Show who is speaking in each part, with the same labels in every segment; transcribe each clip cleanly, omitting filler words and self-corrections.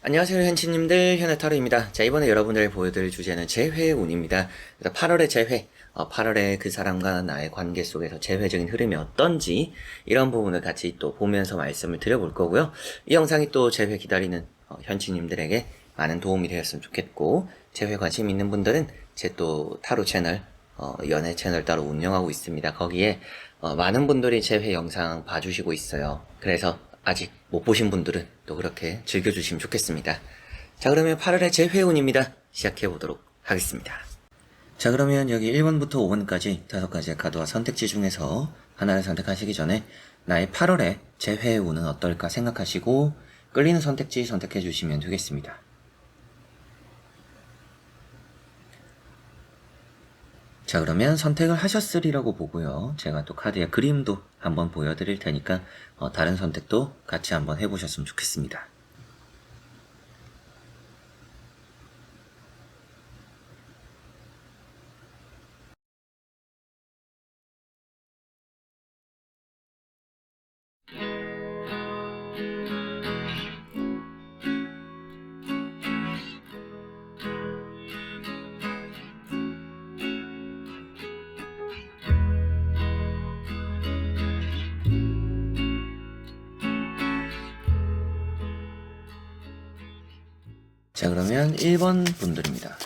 Speaker 1: 안녕하세요 현치님들, 현해타로입니다. 자, 이번에 여러분들 보여드릴 주제는 재회운입니다. 그래서 8월의 재회, 8월에 그 사람과 나의 관계 속에서 재회적인 흐름이 어떤지 이런 부분을 같이 또 보면서 말씀을 드려볼 거고요. 이 영상이 또 재회 기다리는 현치님들에게 많은 도움이 되었으면 좋겠고, 재회 관심 있는 분들은 제 또 타로 채널, 연애 채널 따로 운영하고 있습니다. 거기에 많은 분들이 재회 영상 봐주시고 있어요. 그래서 아직 못 보신 분들은 또 그렇게 즐겨주시면 좋겠습니다. 자, 그러면 8월의 재회운입니다. 시작해보도록 하겠습니다. 자, 그러면 여기 1번부터 5번까지 5가지의 카드와 선택지 중에서 하나를 선택하시기 전에 나의 8월의 재회운은 어떨까 생각하시고 끌리는 선택지 선택해 주시면 되겠습니다. 자, 그러면 선택을 하셨으리라고 보고요. 제가 또 카드의 그림도 한번 보여드릴 테니까 다른 선택도 같이 한번 해보셨으면 좋겠습니다. 자, 그러면 1번 분들입니다.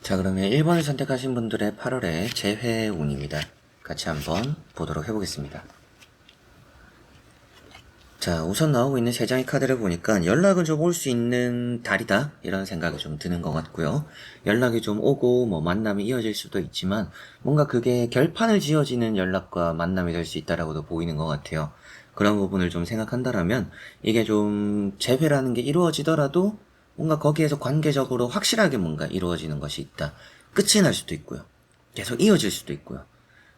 Speaker 1: 자, 그러면 1번을 선택하신 분들의 8월의 재회운입니다. 같이 한번 보도록 해보겠습니다. 자, 우선 나오고 있는 3장의 카드를 보니까 연락은 좀 올 수 있는 달이다 이런 생각이 좀 드는 것 같고요. 연락이 좀 오고 뭐 만남이 이어질 수도 있지만 뭔가 그게 결판을 지어지는 연락과 만남이 될 수 있다라고도 보이는 것 같아요. 그런 부분을 좀 생각한다라면 이게 좀 재회라는 게 이루어지더라도 뭔가 거기에서 관계적으로 확실하게 뭔가 이루어지는 것이 있다. 끝이 날 수도 있고요. 계속 이어질 수도 있고요.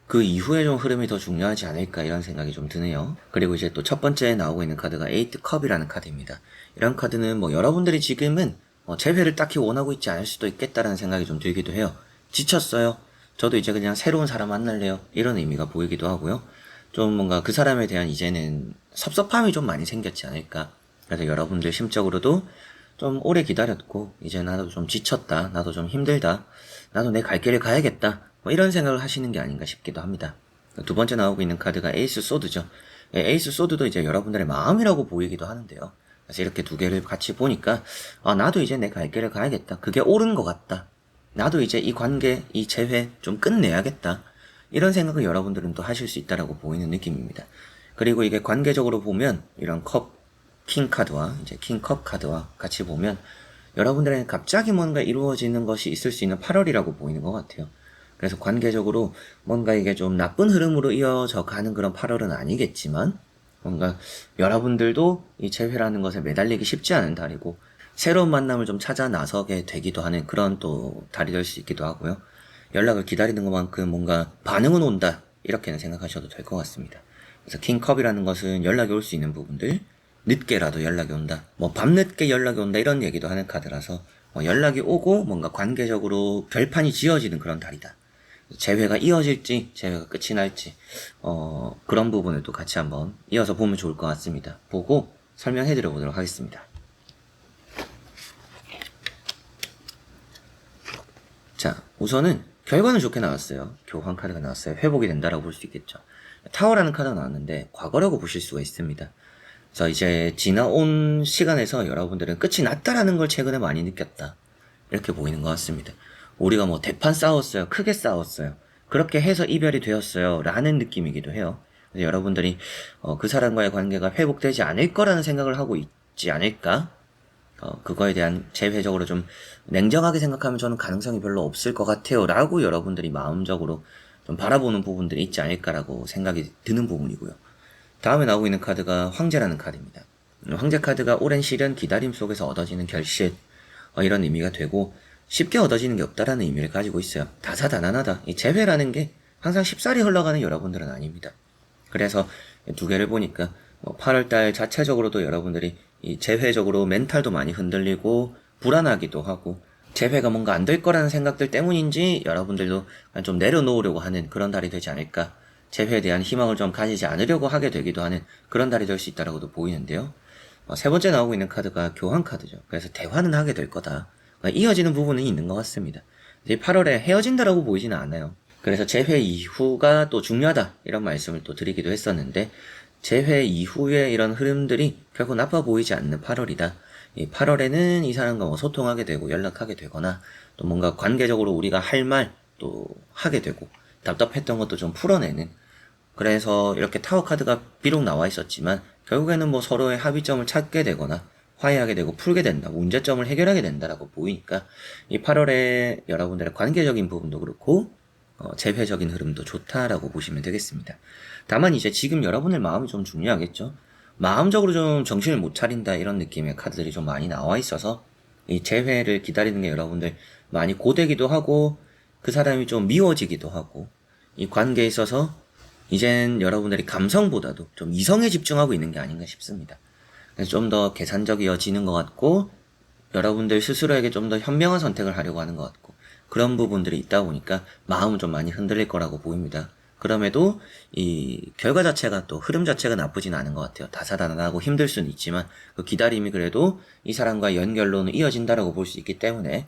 Speaker 1: 그 이후에 좀 흐름이 더 중요하지 않을까 이런 생각이 좀 드네요. 그리고 이제 또 첫 번째 나오고 있는 카드가 에이트 컵이라는 카드입니다. 이런 카드는 뭐 여러분들이 지금은 재회를 딱히 원하고 있지 않을 수도 있겠다라는 생각이 좀 들기도 해요. 지쳤어요. 저도 이제 그냥 새로운 사람 만날래요. 이런 의미가 보이기도 하고요. 좀 뭔가 그 사람에 대한 이제는 섭섭함이 좀 많이 생겼지 않을까. 그래서 여러분들 심적으로도 좀 오래 기다렸고 이제 나도 좀 지쳤다. 나도 좀 힘들다. 나도 내 갈 길을 가야겠다. 뭐 이런 생각을 하시는 게 아닌가 싶기도 합니다. 두 번째 나오고 있는 카드가 에이스 소드죠. 에이스 소드도 이제 여러분들의 마음이라고 보이기도 하는데요. 그래서 이렇게 두 개를 같이 보니까 나도 이제 내 갈 길을 가야겠다. 그게 옳은 것 같다. 나도 이제 이 관계, 이 재회 좀 끝내야겠다. 이런 생각을 여러분들은 또 하실 수 있다라고 보이는 느낌입니다. 그리고 이게 관계적으로 보면 이런 킹 카드와 이제 킹컵 카드와 같이 보면 여러분들에게 갑자기 뭔가 이루어지는 것이 있을 수 있는 8월이라고 보이는 것 같아요. 그래서 관계적으로 뭔가 이게 좀 나쁜 흐름으로 이어져 가는 그런 8월은 아니겠지만 뭔가 여러분들도 이 재회라는 것에 매달리기 쉽지 않은 달이고 새로운 만남을 좀 찾아 나서게 되기도 하는 그런 또 달이 될 수 있기도 하고요. 연락을 기다리는 것만큼 뭔가 반응은 온다 이렇게는 생각하셔도 될 것 같습니다. 그래서 킹컵이라는 것은 연락이 올 수 있는 부분들, 늦게라도 연락이 온다, 뭐 밤늦게 연락이 온다 이런 얘기도 하는 카드라서 연락이 오고 뭔가 관계적으로 결판이 지어지는 그런 달이다. 재회가 이어질지 재회가 끝이 날지 그런 부분을 또 같이 한번 이어서 보면 좋을 것 같습니다. 보고 설명해 드려 보도록 하겠습니다. 자, 우선은 결과는 좋게 나왔어요. 교환 카드가 나왔어요. 회복이 된다라고 볼 수 있겠죠. 타워라는 카드가 나왔는데 과거라고 보실 수가 있습니다. 그래서 이제 지나온 시간에서 여러분들은 끝이 났다라는 걸 최근에 많이 느꼈다. 이렇게 보이는 것 같습니다. 우리가 뭐 대판 싸웠어요. 크게 싸웠어요. 그렇게 해서 이별이 되었어요. 라는 느낌이기도 해요. 그래서 여러분들이 그 사람과의 관계가 회복되지 않을 거라는 생각을 하고 있지 않을까? 그거에 대한 재회적으로 좀 냉정하게 생각하면 저는 가능성이 별로 없을 것 같아요 라고 여러분들이 마음적으로 좀 바라보는 부분들이 있지 않을까라고 생각이 드는 부분이고요. 다음에 나오고 있는 카드가 황제라는 카드입니다. 황제 카드가 오랜 시련 기다림 속에서 얻어지는 결실, 이런 의미가 되고 쉽게 얻어지는 게 없다라는 의미를 가지고 있어요. 다사다난하다. 이 재회라는 게 항상 쉽사리 흘러가는 여러분들은 아닙니다. 그래서 두 개를 보니까 8월달 자체적으로도 여러분들이 이 재회적으로 멘탈도 많이 흔들리고 불안하기도 하고 재회가 뭔가 안 될 거라는 생각들 때문인지 여러분들도 좀 내려놓으려고 하는 그런 달이 되지 않을까. 재회에 대한 희망을 좀 가지지 않으려고 하게 되기도 하는 그런 달이 될 수 있다라고도 보이는데요. 세 번째 나오고 있는 카드가 교환 카드죠. 그래서 대화는 하게 될 거다. 이어지는 부분은 있는 것 같습니다. 이제 8월에 헤어진다라고 보이지는 않아요. 그래서 재회 이후가 또 중요하다 이런 말씀을 또 드리기도 했었는데 재회 이후에 이런 흐름들이 결코 나빠 보이지 않는 8월이다. 이 8월에는 이 사람과 뭐 소통하게 되고 연락하게 되거나 또 뭔가 관계적으로 우리가 할 말 또 하게 되고 답답했던 것도 좀 풀어내는, 그래서 이렇게 타워 카드가 비록 나와 있었지만 결국에는 뭐 서로의 합의점을 찾게 되거나 화해하게 되고 풀게 된다, 문제점을 해결하게 된다라고 보이니까 이 8월에 여러분들의 관계적인 부분도 그렇고 재회적인 흐름도 좋다라고 보시면 되겠습니다. 다만 이제 지금 여러분의 마음이 좀 중요하겠죠. 마음적으로 좀 정신을 못 차린다 이런 느낌의 카드들이 좀 많이 나와 있어서 이 재회를 기다리는 게 여러분들 많이 고되기도 하고 그 사람이 좀 미워지기도 하고 이 관계에 있어서 이젠 여러분들이 감성보다도 좀 이성에 집중하고 있는 게 아닌가 싶습니다. 그래서 좀 더 계산적이어지는 것 같고 여러분들 스스로에게 좀 더 현명한 선택을 하려고 하는 것 같고 그런 부분들이 있다 보니까 마음은 좀 많이 흔들릴 거라고 보입니다. 그럼에도 이 결과 자체가 또 흐름 자체가 나쁘진 않은 것 같아요. 다사다난하고 힘들 수는 있지만 그 기다림이 그래도 이 사람과의 연결로는 이어진다라고 볼 수 있기 때문에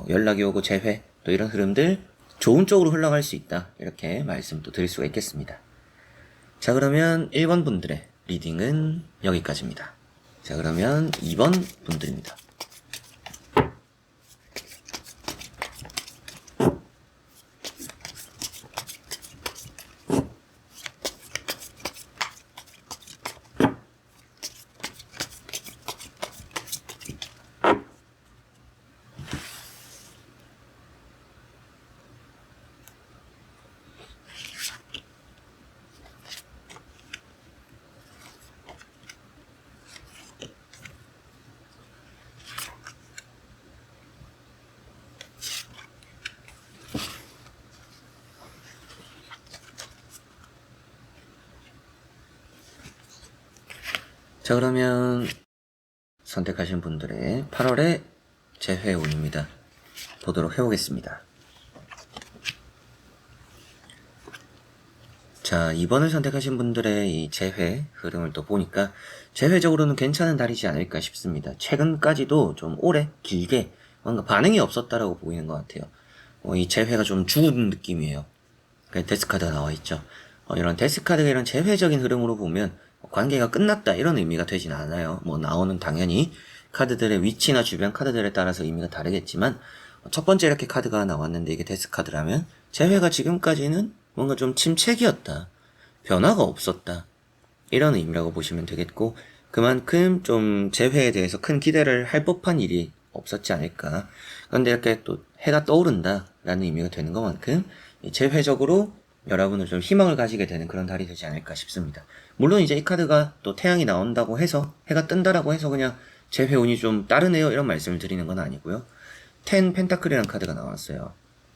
Speaker 1: 연락이 오고 재회 또 이런 흐름들 좋은 쪽으로 흘러갈 수 있다 이렇게 말씀도 드릴 수가 있겠습니다. 자, 그러면 1번 분들의 리딩은 여기까지입니다. 자, 그러면 2번 분들입니다. 자, 그러면 선택하신 분들의 8월의 재회운입니다. 보도록 해보겠습니다. 자, 2번을 선택하신 분들의 이 재회 흐름을 또 보니까 재회적으로는 괜찮은 달이지 않을까 싶습니다. 최근까지도 좀 오래 길게 뭔가 반응이 없었다라고 보이는 것 같아요. 이 재회가 좀 죽은 느낌이에요. 데스카드가 나와 있죠. 이런 데스카드가 이런 재회적인 흐름으로 보면 관계가 끝났다 이런 의미가 되진 않아요. 나오는 당연히 카드들의 위치나 주변 카드들에 따라서 의미가 다르겠지만 첫 번째 이렇게 카드가 나왔는데 이게 데스카드라면 재회가 지금까지는 뭔가 좀 침체기였다, 변화가 없었다 이런 의미라고 보시면 되겠고 그만큼 좀 재회에 대해서 큰 기대를 할 법한 일이 없었지 않을까. 그런데 이렇게 또 해가 떠오른다 라는 의미가 되는 것만큼 재회적으로 여러분을 좀 희망을 가지게 되는 그런 달이 되지 않을까 싶습니다. 물론 이제 이 카드가 또 태양이 나온다고 해서 해가 뜬다라고 해서 그냥 재회운이 좀 따르네요 이런 말씀을 드리는 건 아니고요. 10 펜타클이라는 카드가 나왔어요.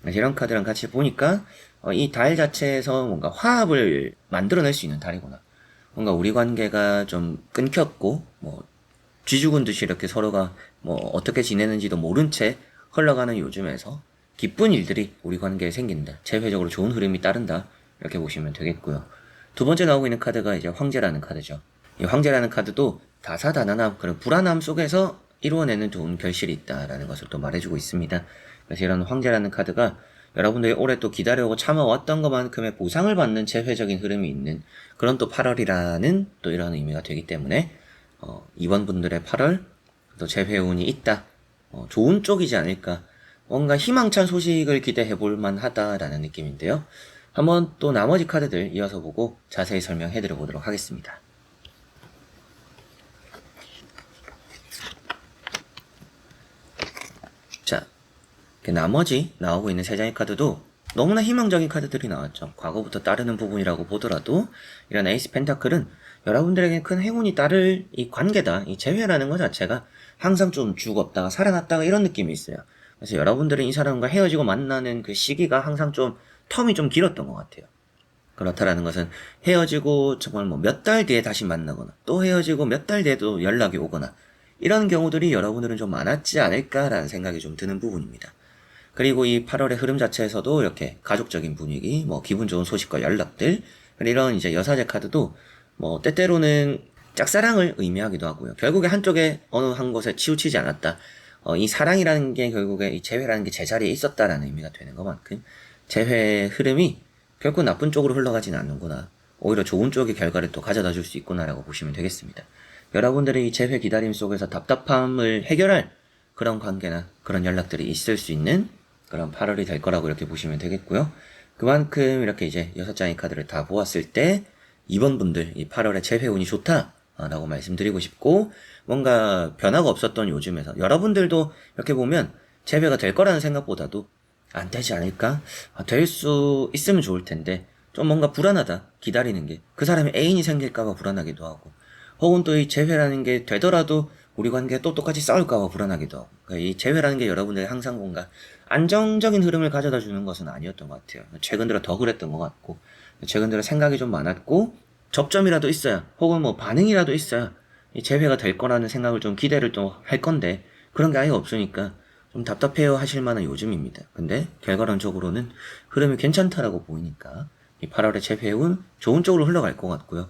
Speaker 1: 이런 카드랑 같이 보니까 이 달 자체에서 뭔가 화합을 만들어낼 수 있는 달이구나. 뭔가 우리 관계가 좀 끊겼고 쥐죽은 듯이 이렇게 서로가 어떻게 지내는지도 모른 채 흘러가는 요즘에서 기쁜 일들이 우리 관계에 생긴다. 재회적으로 좋은 흐름이 따른다. 이렇게 보시면 되겠고요. 두 번째 나오고 있는 카드가 이제 황제라는 카드죠. 이 황제라는 카드도 다사다난함, 그런 불안함 속에서 이루어내는 좋은 결실이 있다라는 것을 또 말해주고 있습니다. 그래서 이런 황제라는 카드가 여러분들이 올해 또 기다려오고 참아왔던 것만큼의 보상을 받는 재회적인 흐름이 있는 그런 또 8월이라는 또 이런 의미가 되기 때문에 이번 분들의 8월 또 재회운이 있다. 좋은 쪽이지 않을까. 뭔가 희망찬 소식을 기대해 볼 만하다라는 느낌인데요. 한번 또 나머지 카드들 이어서 보고 자세히 설명해 드려 보도록 하겠습니다. 나머지 나오고 있는 세 장의 카드도 너무나 희망적인 카드들이 나왔죠. 과거부터 따르는 부분이라고 보더라도 이런 에이스 펜타클은 여러분들에게 큰 행운이 따를 이 관계다. 이 재회라는 것 자체가 항상 좀 죽었다가 살아났다가 이런 느낌이 있어요. 그래서 여러분들은 이 사람과 헤어지고 만나는 그 시기가 항상 좀 텀이 좀 길었던 것 같아요. 그렇다라는 것은 헤어지고 정말 뭐 몇 달 뒤에 다시 만나거나 또 헤어지고 몇 달 뒤에도 연락이 오거나 이런 경우들이 여러분들은 좀 많았지 않을까라는 생각이 좀 드는 부분입니다. 그리고 이 8월의 흐름 자체에서도 이렇게 가족적인 분위기, 뭐 기분 좋은 소식과 연락들, 이런 이제 여사제 카드도 뭐 때때로는 짝사랑을 의미하기도 하고요. 결국에 한쪽에 어느 한 곳에 치우치지 않았다. 이 사랑이라는 게 결국에 이 재회라는 게 제자리에 있었다라는 의미가 되는 것만큼 재회의 흐름이 결코 나쁜 쪽으로 흘러가진 않는구나. 오히려 좋은 쪽의 결과를 또 가져다 줄 수 있구나라고 보시면 되겠습니다. 여러분들의 이 재회 기다림 속에서 답답함을 해결할 그런 관계나 그런 연락들이 있을 수 있는 그런 8월이 될 거라고 이렇게 보시면 되겠고요. 그만큼 이렇게 이제 6장의 카드를 다 보았을 때 이번 분들 이 8월에 재회 운이 좋다라고 말씀드리고 싶고, 뭔가 변화가 없었던 요즘에서 여러분들도 이렇게 보면 재회가 될 거라는 생각보다도 안 되지 않을까? 될 수 있으면 좋을 텐데 좀 뭔가 불안하다. 기다리는 게 그 사람이 애인이 생길까봐 불안하기도 하고, 혹은 또 이 재회라는 게 되더라도 우리 관계가 또 똑같이 싸울까봐 불안하기도 하고, 그러니까 이 재회라는 게 여러분들이 항상 뭔가 안정적인 흐름을 가져다 주는 것은 아니었던 것 같아요. 최근 들어 더 그랬던 것 같고, 최근 들어 생각이 좀 많았고, 접점이라도 있어야, 혹은 뭐 반응이라도 있어야 이 재회가 될 거라는 생각을 좀 기대를 또 할 건데, 그런 게 아예 없으니까 좀 답답해요 하실 만한 요즘입니다. 근데 결과론적으로는 흐름이 괜찮다라고 보이니까 이 8월의 재회운 좋은 쪽으로 흘러갈 것 같고요.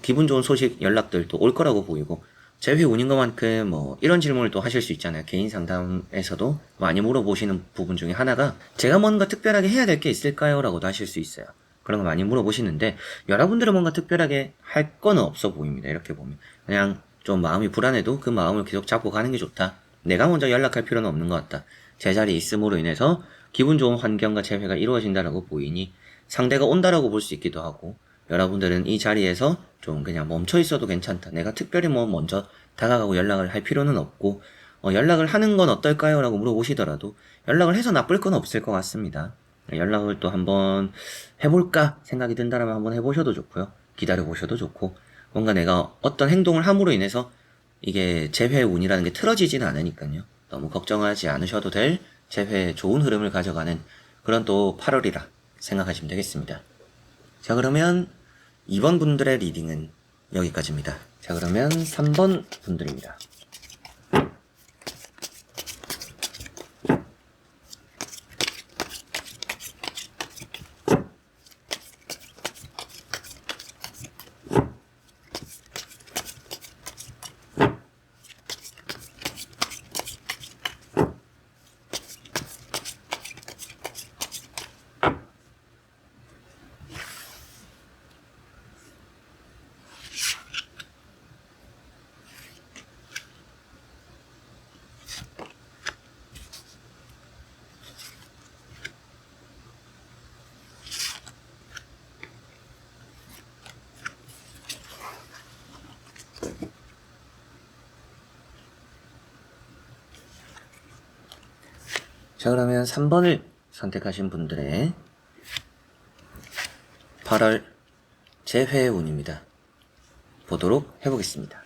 Speaker 1: 기분 좋은 소식, 연락들도 올 거라고 보이고, 재회 운인 것만큼 뭐 이런 질문을 또 하실 수 있잖아요. 개인 상담에서도 많이 물어보시는 부분 중에 하나가 제가 뭔가 특별하게 해야 될 게 있을까요? 라고도 하실 수 있어요. 그런 거 많이 물어보시는데 여러분들은 뭔가 특별하게 할 거는 없어 보입니다. 이렇게 보면 그냥 좀 마음이 불안해도 그 마음을 계속 잡고 가는 게 좋다. 내가 먼저 연락할 필요는 없는 것 같다. 제자리에 있음으로 인해서 기분 좋은 환경과 재회가 이루어진다라고 보이니 상대가 온다라고 볼 수 있기도 하고, 여러분들은 이 자리에서 좀 그냥 멈춰 있어도 괜찮다. 내가 특별히 뭐 먼저 다가가고 연락을 할 필요는 없고, 연락을 하는 건 어떨까요? 라고 물어보시더라도 연락을 해서 나쁠 건 없을 것 같습니다. 연락을 또 한번 해볼까 생각이 든다면 한번 해보셔도 좋고요. 기다려보셔도 좋고, 뭔가 내가 어떤 행동을 함으로 인해서 이게 재회 운이라는 게 틀어지지는 않으니까요. 너무 걱정하지 않으셔도 될 재회의 좋은 흐름을 가져가는 그런 또 8월이라 생각하시면 되겠습니다. 자, 그러면 2번 분들의 리딩은 여기까지입니다. 자, 그러면 3번 분들입니다. 자, 그러면 3번을 선택하신 분들의 8월 재회 운입니다. 보도록 해보겠습니다.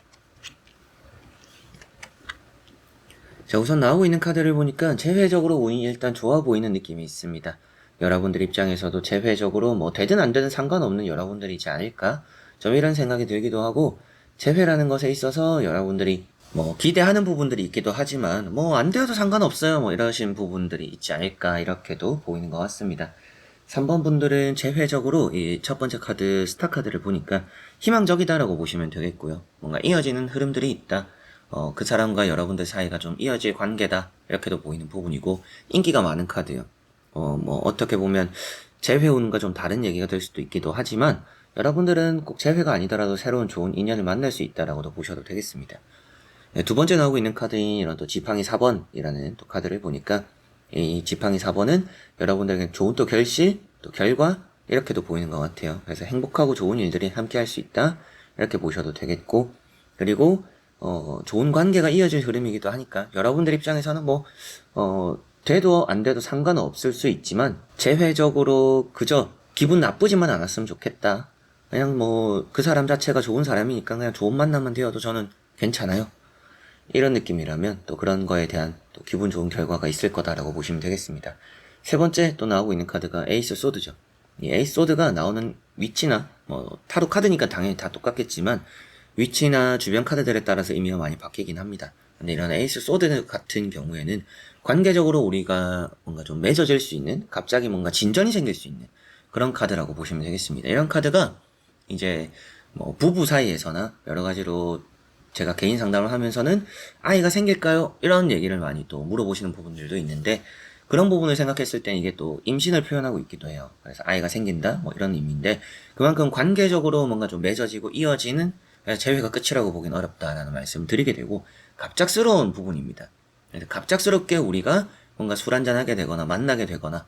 Speaker 1: 자, 우선 나오고 있는 카드를 보니까 재회적으로 운이 일단 좋아 보이는 느낌이 있습니다. 여러분들 입장에서도 재회적으로 뭐 되든 안 되든 상관없는 여러분들이지 않을까? 좀 이런 생각이 들기도 하고, 재회라는 것에 있어서 여러분들이 뭐 기대하는 부분들이 있기도 하지만 뭐 안 되어도 상관없어요 뭐 이러신 부분들이 있지 않을까 이렇게도 보이는 것 같습니다. 3번 분들은 재회적으로 이 첫 번째 카드 스타 카드를 보니까 희망적이다라고 보시면 되겠고요. 뭔가 이어지는 흐름들이 있다. 그 사람과 여러분들 사이가 좀 이어질 관계다 이렇게도 보이는 부분이고, 인기가 많은 카드요. 뭐 어떻게 보면 재회운과 좀 다른 얘기가 될 수도 있기도 하지만 여러분들은 꼭 재회가 아니더라도 새로운 좋은 인연을 만날 수 있다라고도 보셔도 되겠습니다. 네, 두 번째 나오고 있는 카드인 이런 또 지팡이 4번이라는 또 카드를 보니까 이 지팡이 4번은 여러분들에게 좋은 또 결실, 또 결과 이렇게도 보이는 것 같아요. 그래서 행복하고 좋은 일들이 함께 할 수 있다 이렇게 보셔도 되겠고, 그리고 좋은 관계가 이어질 흐름이기도 하니까 여러분들 입장에서는 뭐 돼도 안 돼도 상관은 없을 수 있지만 재회적으로 그저 기분 나쁘지만 않았으면 좋겠다. 그냥 뭐 그 사람 자체가 좋은 사람이니까 그냥 좋은 만남만 되어도 저는 괜찮아요. 이런 느낌이라면 또 그런 거에 대한 또 기분 좋은 결과가 있을 거다라고 보시면 되겠습니다. 세 번째 또 나오고 있는 카드가 에이스 소드죠. 이 에이스 소드가 나오는 위치나 뭐 타로 카드니까 당연히 다 똑같겠지만 위치나 주변 카드들에 따라서 의미가 많이 바뀌긴 합니다. 근데 이런 에이스 소드 같은 경우에는 관계적으로 우리가 뭔가 좀 맺어질 수 있는, 갑자기 뭔가 진전이 생길 수 있는 그런 카드라고 보시면 되겠습니다. 이런 카드가 이제 뭐 부부 사이에서나 여러 가지로 제가 개인 상담을 하면서는 아이가 생길까요? 이런 얘기를 많이 또 물어보시는 부분들도 있는데, 그런 부분을 생각했을 땐 이게 또 임신을 표현하고 있기도 해요. 그래서 아이가 생긴다 뭐 이런 의미인데, 그만큼 관계적으로 뭔가 좀 맺어지고 이어지는, 재회가 끝이라고 보긴 어렵다라는 말씀을 드리게 되고, 갑작스러운 부분입니다. 갑작스럽게 우리가 뭔가 술 한잔하게 되거나 만나게 되거나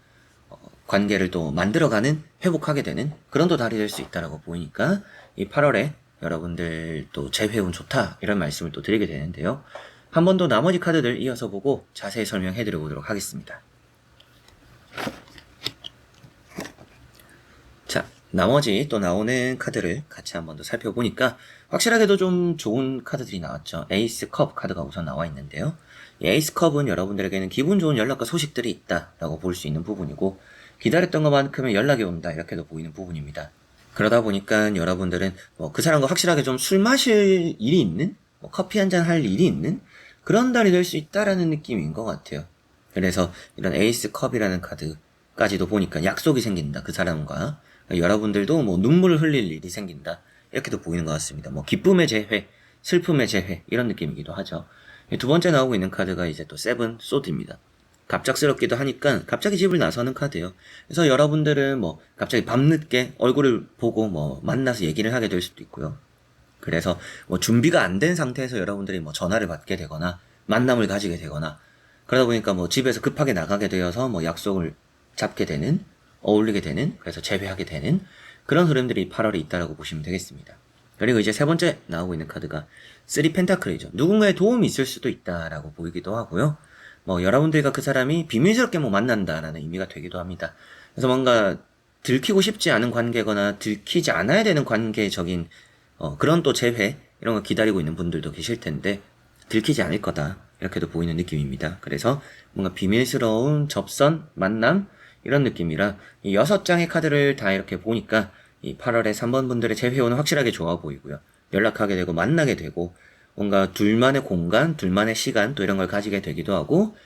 Speaker 1: 관계를 또 만들어가는, 회복하게 되는 그런 또 달이 될 수 있다라고 보이니까 이 8월에 여러분들 또 재회운 좋다 이런 말씀을 또 드리게 되는데요. 한 번 더 나머지 카드들 이어서 보고 자세히 설명해 드려 보도록 하겠습니다. 자, 나머지 또 나오는 카드를 같이 한 번 더 살펴보니까 확실하게도 좀 좋은 카드들이 나왔죠. 에이스 컵 카드가 우선 나와 있는데요. 이 에이스 컵은 여러분들에게는 기분 좋은 연락과 소식들이 있다라고 볼 수 있는 부분이고, 기다렸던 것만큼의 연락이 온다 이렇게도 보이는 부분입니다. 그러다 보니까 여러분들은 뭐 그 사람과 확실하게 좀 술 마실 일이 있는, 뭐 커피 한잔 할 일이 있는 그런 달이 될 수 있다라는 느낌인 것 같아요. 그래서 이런 에이스 컵이라는 카드까지도 보니까 약속이 생긴다, 그 사람과. 여러분들도 뭐 눈물을 흘릴 일이 생긴다 이렇게도 보이는 것 같습니다. 뭐 기쁨의 재회, 슬픔의 재회 이런 느낌이기도 하죠. 두 번째 나오고 있는 카드가 이제 또 세븐 소드입니다. 갑작스럽기도 하니까 갑자기 집을 나서는 카드예요. 그래서 여러분들은 뭐 갑자기 밤늦게 얼굴을 보고 뭐 만나서 얘기를 하게 될 수도 있고요. 그래서 뭐 준비가 안 된 상태에서 여러분들이 뭐 전화를 받게 되거나 만남을 가지게 되거나, 그러다 보니까 뭐 집에서 급하게 나가게 되어서 뭐 약속을 잡게 되는, 어울리게 되는, 그래서 재회하게 되는 그런 흐름들이 8월에 있다라고 보시면 되겠습니다. 그리고 이제 세 번째 나오고 있는 카드가 3 펜타클이죠. 누군가의 도움이 있을 수도 있다라고 보이기도 하고요. 뭐 여러분들과 그 사람이 비밀스럽게 뭐 만난다라는 의미가 되기도 합니다. 그래서 뭔가 들키고 싶지 않은 관계거나 들키지 않아야 되는 관계적인 그런 또 재회 이런 거 기다리고 있는 분들도 계실 텐데, 들키지 않을 거다 이렇게도 보이는 느낌입니다. 그래서 뭔가 비밀스러운 접선, 만남 이런 느낌이라 이 6장의 카드를 다 이렇게 보니까 이 8월에 3번 분들의 재회운은 확실하게 좋아 보이고요. 연락하게 되고 만나게 되고 뭔가 둘만의 공간, 둘만의 시간 또 이런 걸 가지게 되기도 하고,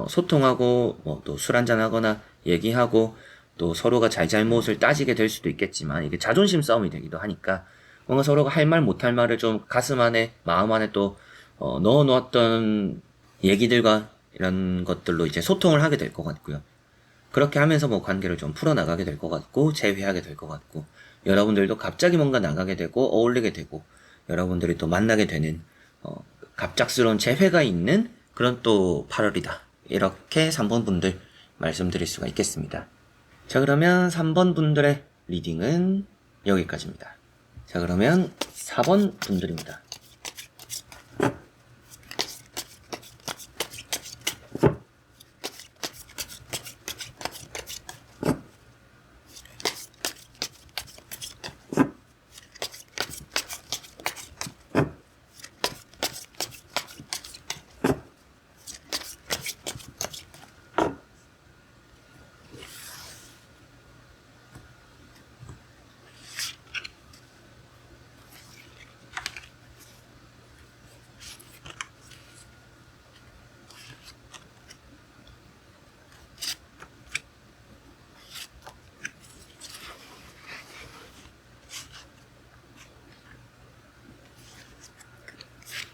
Speaker 1: 소통하고 뭐 또 술 한잔 하거나 얘기하고 또 서로가 잘잘못을 따지게 될 수도 있겠지만, 이게 자존심 싸움이 되기도 하니까 뭔가 서로가 할 말 못할 말을 좀 가슴 안에, 마음 안에 또 넣어 놓았던 얘기들과 이런 것들로 이제 소통을 하게 될 것 같고요. 그렇게 하면서 뭐 관계를 좀 풀어나가게 될 것 같고, 재회하게 될 것 같고, 여러분들도 갑자기 뭔가 나가게 되고, 어울리게 되고, 여러분들이 또 만나게 되는, 갑작스러운 재회가 있는 그런 또 8월이다. 이렇게 3번 분들 말씀드릴 수가 있겠습니다. 자, 그러면 3번 분들의 리딩은 여기까지입니다. 자, 그러면 4번 분들입니다.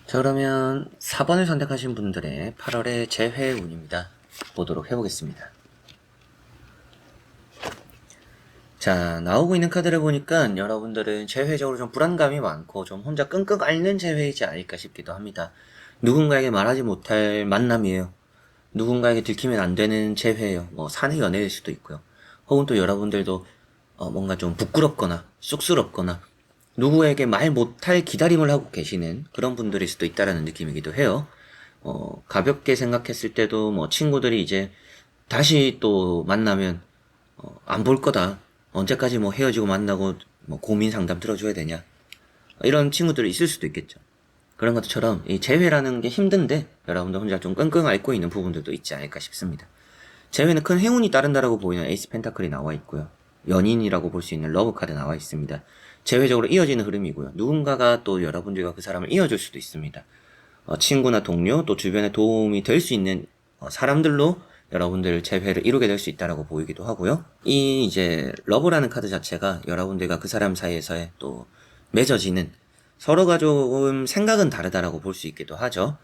Speaker 1: 자, 그러면 4번을 선택하신 분들의 8월의 재회운입니다. 보도록 해보겠습니다. 자, 나오고 있는 카드를 보니까 여러분들은 재회적으로 좀 불안감이 많고 좀 혼자 끙끙 앓는 재회이지 않을까 싶기도 합니다. 누군가에게 말하지 못할 만남이에요. 누군가에게 들키면 안 되는 재회예요. 뭐 사내 연애일 수도 있고요. 혹은 또 여러분들도 뭔가 좀 부끄럽거나 쑥스럽거나 누구에게 말 못할 기다림을 하고 계시는 그런 분들일 수도 있다라는 느낌이기도 해요. 가볍게 생각했을 때도 뭐 친구들이 이제 다시 또 만나면 안 볼 거다. 언제까지 뭐 헤어지고 만나고 뭐 고민 상담 들어줘야 되냐. 이런 친구들이 있을 수도 있겠죠. 그런 것처럼 이 재회라는 게 힘든데 여러분들 혼자 좀 끙끙 앓고 있는 부분들도 있지 않을까 싶습니다. 재회는 큰 행운이 따른다라고 보이는 에이스 펜타클이 나와 있고요. 연인이라고 볼 수 있는 러브 카드 나와 있습니다. 재회적으로 이어지는 흐름이고요. 누군가가 또 여러분들과 그 사람을 이어줄 수도 있습니다. 친구나 동료 또 주변에 도움이 될 수 있는 사람들로 여러분들 재회를 이루게 될 수 있다라고 보이기도 하고요. 이 이제 러브라는 카드 자체가 여러분들과 그 사람 사이에서의 또 맺어지는 서로가 조금 생각은 다르다라고 볼 수 있기도 하죠.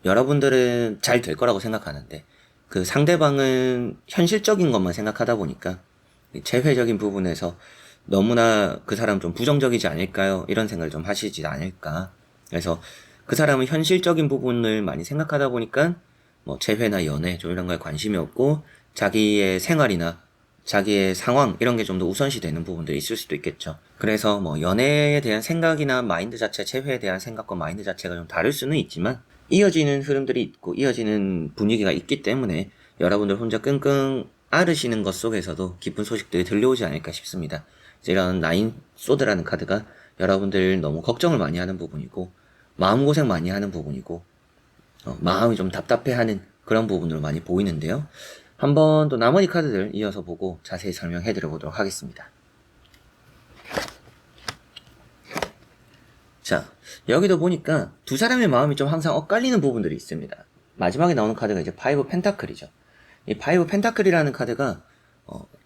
Speaker 1: 여러분들은 잘 될 거라고 생각하는데 그 상대방은 현실적인 것만 생각하다 보니까 재회적인 부분에서 너무나 그 사람 좀 부정적이지 않을까요? 이런 생각을 좀 하시지 않을까. 그래서 그 사람은 현실적인 부분을 많이 생각하다 보니까 뭐 재회나 연애 좀 이런 거에 관심이 없고 자기의 생활이나 자기의 상황 이런 게 좀 더 우선시 되는 부분들이 있을 수도 있겠죠. 그래서 뭐 연애에 대한 생각이나 마인드 자체, 재회에 대한 생각과 마인드 자체가 좀 다를 수는 있지만 이어지는 흐름들이 있고 이어지는 분위기가 있기 때문에 여러분들 혼자 끙끙 앓으시는 것 속에서도 기쁜 소식들이 들려오지 않을까 싶습니다. 이런 나인 소드라는 카드가 여러분들 너무 걱정을 많이 하는 부분이고 마음고생 많이 하는 부분이고 마음이 좀 답답해하는 그런 부분으로 많이 보이는데요. 한번 또 나머지 카드들 이어서 보고 자세히 설명해 드려보도록 하겠습니다. 자, 여기도 보니까 두 사람의 마음이 좀 항상 엇갈리는 부분들이 있습니다. 마지막에 나오는 카드가 이제 파이브 펜타클이죠. 이 파이브 펜타클이라는 카드가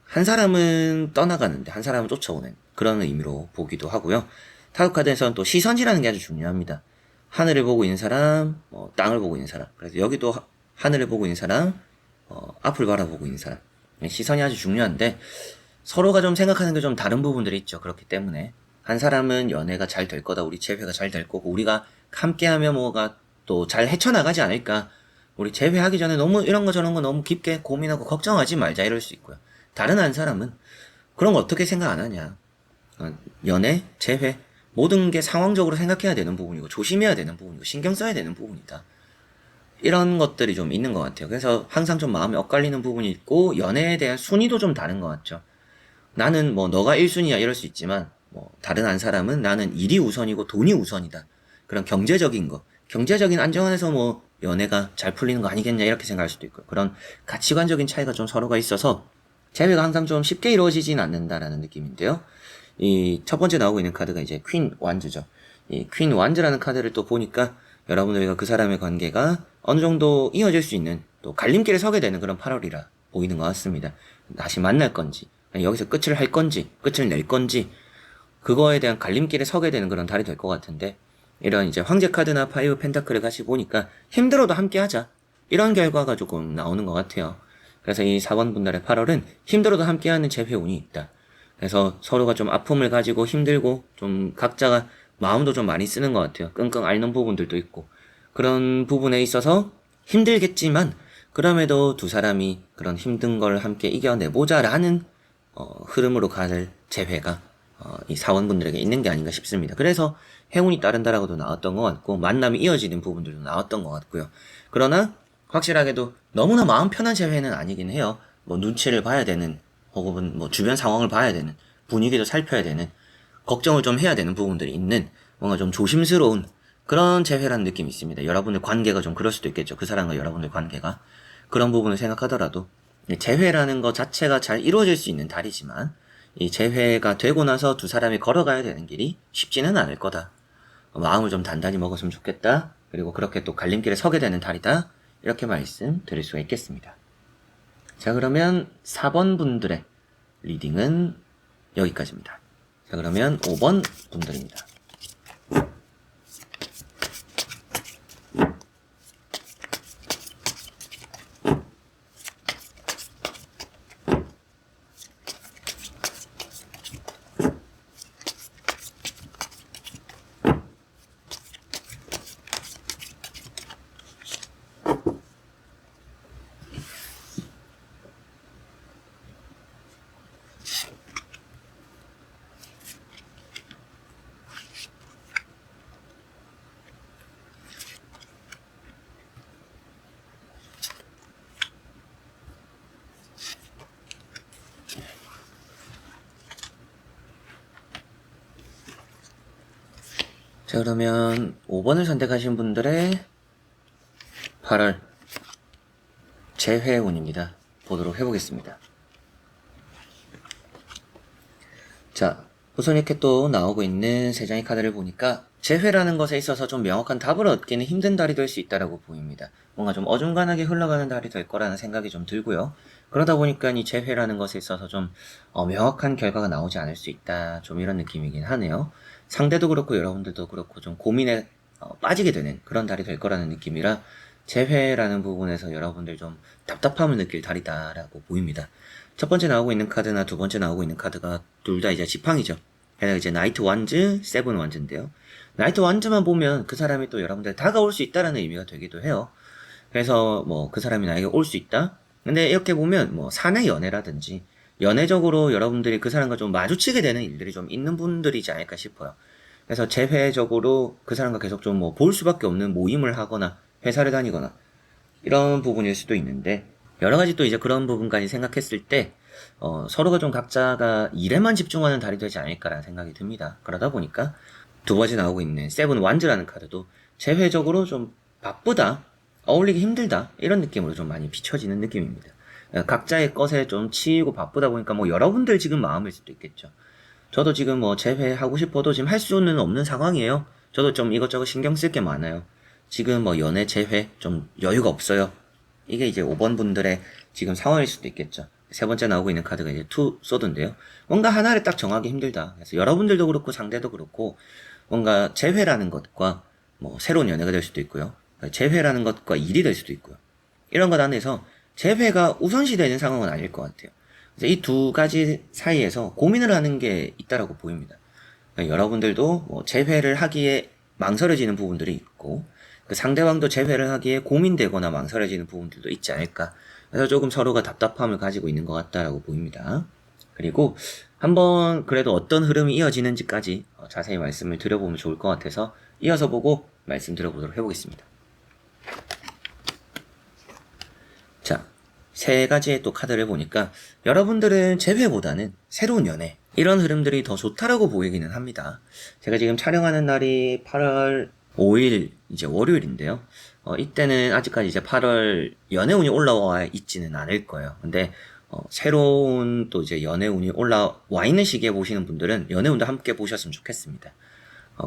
Speaker 1: 한 사람은 떠나가는데 한 사람은 쫓아오는 그런 의미로 보기도 하고요. 타로 카드에서는 또 시선이라는 게 아주 중요합니다. 하늘을 보고 있는 사람, 땅을 보고 있는 사람. 그래서 여기도 하늘을 보고 있는 사람, 앞을 바라보고 있는 사람. 시선이 아주 중요한데 서로가 좀 생각하는 게 좀 다른 부분들이 있죠. 그렇기 때문에 한 사람은 연애가 잘 될 거다. 우리 재회가 잘 될 거고 우리가 함께하면 뭐가 또 잘 헤쳐나가지 않을까. 우리 재회하기 전에 너무 이런 거 저런 거 너무 깊게 고민하고 걱정하지 말자 이럴 수 있고요. 다른 한 사람은 그런 거 어떻게 생각 안 하냐. 연애, 재회 모든 게 상황적으로 생각해야 되는 부분이고 조심해야 되는 부분이고 신경 써야 되는 부분이다. 이런 것들이 좀 있는 것 같아요. 그래서 항상 좀 마음이 엇갈리는 부분이 있고 연애에 대한 순위도 좀 다른 것 같죠. 나는 뭐 너가 1순위야 이럴 수 있지만 뭐 다른 한 사람은 나는 일이 우선이고 돈이 우선이다. 그런 경제적인 거, 경제적인 안정안에서 뭐 연애가 잘 풀리는 거 아니겠냐 이렇게 생각할 수도 있고 그런 가치관적인 차이가 좀 서로가 있어서 재회가 항상 좀 쉽게 이루어지진 않는다라는 느낌인데요. 이 첫 번째 나오고 있는 카드가 이제 퀸 완즈죠. 이 퀸 완즈라는 카드를 또 보니까 여러분들과 그 사람의 관계가 어느 정도 이어질 수 있는 또 갈림길에 서게 되는 그런 8월이라 보이는 것 같습니다. 다시 만날 건지 여기서 끝을 할 건지 끝을 낼 건지 그거에 대한 갈림길에 서게 되는 그런 달이 될 것 같은데 이런 이제 황제 카드나 파이브 펜타클을 같이 보니까 힘들어도 함께 하자 이런 결과가 조금 나오는 것 같아요. 그래서 이 4번 분달의 8월은 힘들어도 함께하는 재회운이 있다. 그래서 서로가 좀 아픔을 가지고 힘들고 좀 각자가 마음도 좀 많이 쓰는 것 같아요. 끙끙 앓는 부분들도 있고 그런 부분에 있어서 힘들겠지만 그럼에도 두 사람이 그런 힘든 걸 함께 이겨내보자라는 흐름으로 갈 재회가 이 사원분들에게 있는 게 아닌가 싶습니다. 그래서 행운이 따른다라고도 나왔던 것 같고 만남이 이어지는 부분들도 나왔던 것 같고요. 그러나 확실하게도 너무나 마음 편한 재회는 아니긴 해요. 뭐 눈치를 봐야 되는 혹은 뭐 주변 상황을 봐야 되는 분위기도 살펴야 되는 걱정을 좀 해야 되는 부분들이 있는 뭔가 좀 조심스러운 그런 재회라는 느낌이 있습니다. 여러분의 관계가 좀 그럴 수도 있겠죠. 그 사람과 여러분의 관계가 그런 부분을 생각하더라도 재회라는 것 자체가 잘 이루어질 수 있는 달이지만 이 재회가 되고 나서 두 사람이 걸어가야 되는 길이 쉽지는 않을 거다. 마음을 좀 단단히 먹었으면 좋겠다. 그리고 그렇게 또 갈림길에 서게 되는 달이다. 이렇게 말씀 드릴 수가 있겠습니다. 자, 그러면 4번 분들의 리딩은 여기까지입니다. 자, 그러면 5번 분들입니다. 자, 그러면 5번을 선택하신 분들의 8월 재회운입니다. 보도록 해보겠습니다. 자, 우선 이렇게 또 나오고 있는 세 장의 카드를 보니까 재회라는 것에 있어서 좀 명확한 답을 얻기는 힘든 달이 될 수 있다라고 보입니다. 뭔가 좀 어중간하게 흘러가는 달이 될 거라는 생각이 좀 들고요. 그러다 보니까 이 재회라는 것에 있어서 좀 명확한 결과가 나오지 않을 수 있다. 좀 이런 느낌이긴 하네요. 상대도 그렇고 여러분들도 그렇고 좀 고민에 빠지게 되는 그런 달이 될 거라는 느낌이라 재회라는 부분에서 여러분들 좀 답답함을 느낄 달이다라고 보입니다. 첫 번째 나오고 있는 카드나 두 번째 나오고 있는 카드가 둘 다 이제 지팡이죠. 게다가 이제 나이트 완즈, 세븐 완즈인데요. 나이트 완즈만 보면 그 사람이 또 여러분들 다가올 수 있다라는 의미가 되기도 해요. 그래서 뭐 그 사람이 나에게 올 수 있다? 근데 이렇게 보면 뭐 사내 연애라든지 연애적으로 여러분들이 그 사람과 좀 마주치게 되는 일들이 좀 있는 분들이지 않을까 싶어요. 그래서 재회적으로 그 사람과 계속 좀 뭐 볼 수밖에 없는 모임을 하거나 회사를 다니거나 이런 부분일 수도 있는데 여러 가지 또 이제 그런 부분까지 생각했을 때 서로가 좀 각자가 일에만 집중하는 달이 되지 않을까라는 생각이 듭니다. 그러다 보니까 두 번째 나오고 있는 세븐 완즈라는 카드도 재회적으로 좀 바쁘다, 어울리기 힘들다 이런 느낌으로 좀 많이 비춰지는 느낌입니다. 각자의 것에 좀 치이고 바쁘다 보니까 뭐 여러분들 지금 마음일 수도 있겠죠. 저도 지금 뭐 재회하고 싶어도 지금 할 수는 없는 상황이에요. 저도 좀 이것저것 신경 쓸 게 많아요. 지금 뭐 연애 재회 좀 여유가 없어요. 이게 이제 5번 분들의 지금 상황일 수도 있겠죠. 세 번째 나오고 있는 카드가 이제 투 소드인데요. 뭔가 하나를 딱 정하기 힘들다. 그래서 여러분들도 그렇고 상대도 그렇고 뭔가 재회라는 것과 뭐 새로운 연애가 될 수도 있고요. 재회라는 것과 일이 될 수도 있고요. 이런 것 안에서 재회가 우선시되는 상황은 아닐 것 같아요. 그래서 이 두 가지 사이에서 고민을 하는 게 있다라고 보입니다. 그러니까 여러분들도 뭐 재회를 하기에 망설여지는 부분들이 있고 그 상대방도 재회를 하기에 고민되거나 망설여지는 부분들도 있지 않을까. 그래서 조금 서로가 답답함을 가지고 있는 것 같다라고 보입니다. 그리고 한번 그래도 어떤 흐름이 이어지는지까지 자세히 말씀을 드려보면 좋을 것 같아서 이어서 보고 말씀 드려보도록 해보겠습니다. 자, 세 가지의 또 카드를 보니까 여러분들은 재회보다는 새로운 연애 이런 흐름들이 더 좋다라고 보이기는 합니다. 제가 지금 촬영하는 날이 8월 5일 이제 월요일인데요. 이때는 아직까지 이제 8월 연애운이 올라와 있지는 않을 거예요. 근데 새로운 또 이제 연애운이 올라와 있는 시기에 보시는 분들은 연애운도 함께 보셨으면 좋겠습니다.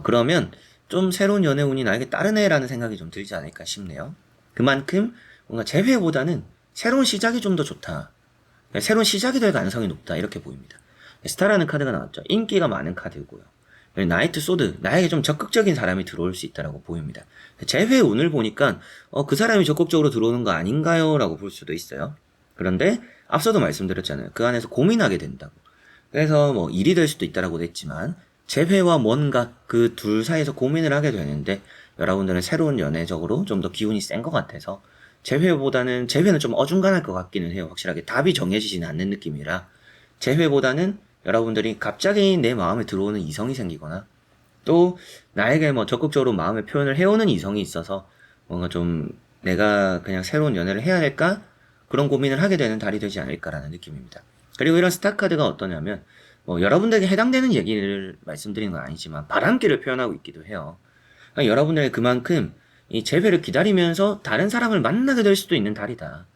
Speaker 1: 그러면 좀 새로운 연애운이 나에게 따르네라는 생각이 좀 들지 않을까 싶네요. 그만큼 뭔가 재회보다는 새로운 시작이 좀 더 좋다. 새로운 시작이 될 가능성이 높다. 이렇게 보입니다. 스타라는 카드가 나왔죠. 인기가 많은 카드고요. 나이트 소드, 나에게 좀 적극적인 사람이 들어올 수 있다라고 보입니다. 재회 운을 보니까 그 사람이 적극적으로 들어오는 거 아닌가요? 라고 볼 수도 있어요. 그런데 앞서도 말씀드렸잖아요. 그 안에서 고민하게 된다고. 그래서 뭐 일이 될 수도 있다라고 했지만 재회와 뭔가 그 둘 사이에서 고민을 하게 되는데 여러분들은 새로운 연애적으로 좀 더 기운이 센 것 같아서 재회보다는 재회는 좀 어중간할 것 같기는 해요. 확실하게 답이 정해지지는 않는 느낌이라 재회보다는 여러분들이 갑자기 내 마음에 들어오는 이성이 생기거나 또 나에게 뭐 적극적으로 마음의 표현을 해오는 이성이 있어서 뭔가 좀 내가 그냥 새로운 연애를 해야 할까? 그런 고민을 하게 되는 달이 되지 않을까라는 느낌입니다. 그리고 이런 스타카드가 어떠냐면 뭐 여러분들에게 해당되는 얘기를 말씀드리는 건 아니지만 바람기를 표현하고 있기도 해요. 그러니까 여러분들이 그만큼 이 재회를 기다리면서 다른 사람을 만나게 될 수도 있는 달이다.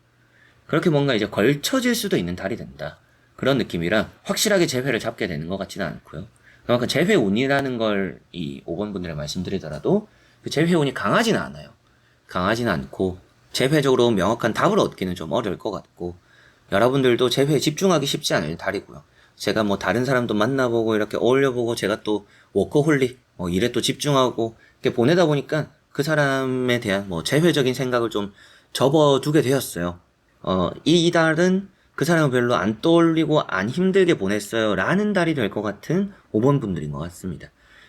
Speaker 1: 그렇게 뭔가 이제 걸쳐질 수도 있는 달이 된다. 그런 느낌이라 확실하게 재회를 잡게 되는 것 같지는 않고요. 그만큼 재회 운이라는 걸 이 5번 분들에 말씀드리더라도 그 재회 운이 강하지는 않아요. 강하지는 않고 재회적으로 명확한 답을 얻기는 좀 어려울 것 같고 여러분들도 재회에 집중하기 쉽지 않을 달이고요. 제가 뭐 다른 사람도 만나보고 이렇게 어울려보고 제가 또 워커홀릭 뭐 일에 또 집중하고 이렇게 보내다 보니까 그 사람에 대한 뭐 재회적인 생각을 좀 접어두게 되었어요. 이 달은 그 사람을 별로 안 떠올리고 안 힘들게 보냈어요 라는 달이 될 것 같은 5번 분들인 것 같습니다.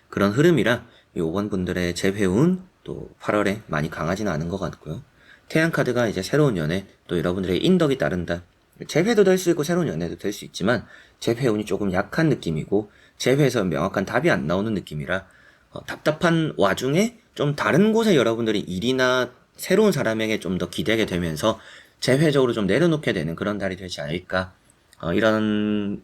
Speaker 1: 그런 흐름이라 이 5번 분들의 재회운 또 8월에 많이 강하지는 않은 것 같고요. 태양카드가 이제 새로운 연애 또 여러분들의 인덕이 따른다. 재회도 될 수 있고 새로운 연애도 될 수 있지만 재회운이 조금 약한 느낌이고 재회에서 명확한 답이 안 나오는 느낌이라 답답한 와중에 좀 다른 곳에 여러분들이 일이나 새로운 사람에게 좀 더 기대게 되면서 재회적으로 좀 내려놓게 되는 그런 달이 되지 않을까 이런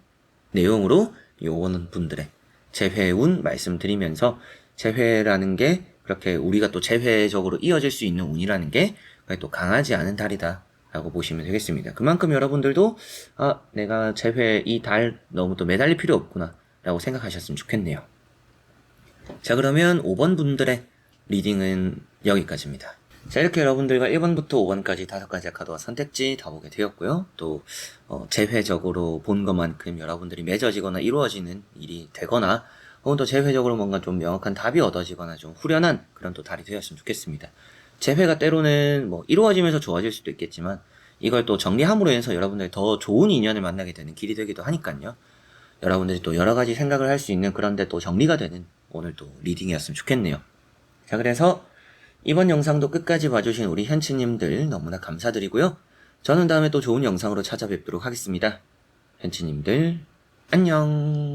Speaker 1: 내용으로 이 5번 분들의 재회운 말씀드리면서 재회라는 게 그렇게 우리가 또 재회적으로 이어질 수 있는 운이라는 게 또 강하지 않은 달이다 라고 보시면 되겠습니다. 그만큼 여러분들도 내가 재회 이 달 너무 또 매달릴 필요 없구나 라고 생각하셨으면 좋겠네요. 자, 그러면 5번 분들의 리딩은 여기까지입니다. 자, 이렇게 여러분들과 1번부터 5번까지 5가지의 카드와 선택지 다 보게 되었고요. 또 재회적으로 본 것만큼 여러분들이 맺어지거나 이루어지는 일이 되거나 혹은 또 재회적으로 뭔가 좀 명확한 답이 얻어지거나 좀 후련한 그런 또 달이 되었으면 좋겠습니다. 재회가 때로는 뭐 이루어지면서 좋아질 수도 있겠지만 이걸 또 정리함으로 해서 여러분들이 더 좋은 인연을 만나게 되는 길이 되기도 하니까요. 여러분들이 또 여러 가지 생각을 할 수 있는 그런데 또 정리가 되는 오늘 또 리딩이었으면 좋겠네요. 자, 그래서 이번 영상도 끝까지 봐주신 우리 현치님들 너무나 감사드리고요. 저는 다음에 또 좋은 영상으로 찾아뵙도록 하겠습니다. 현치님들 안녕.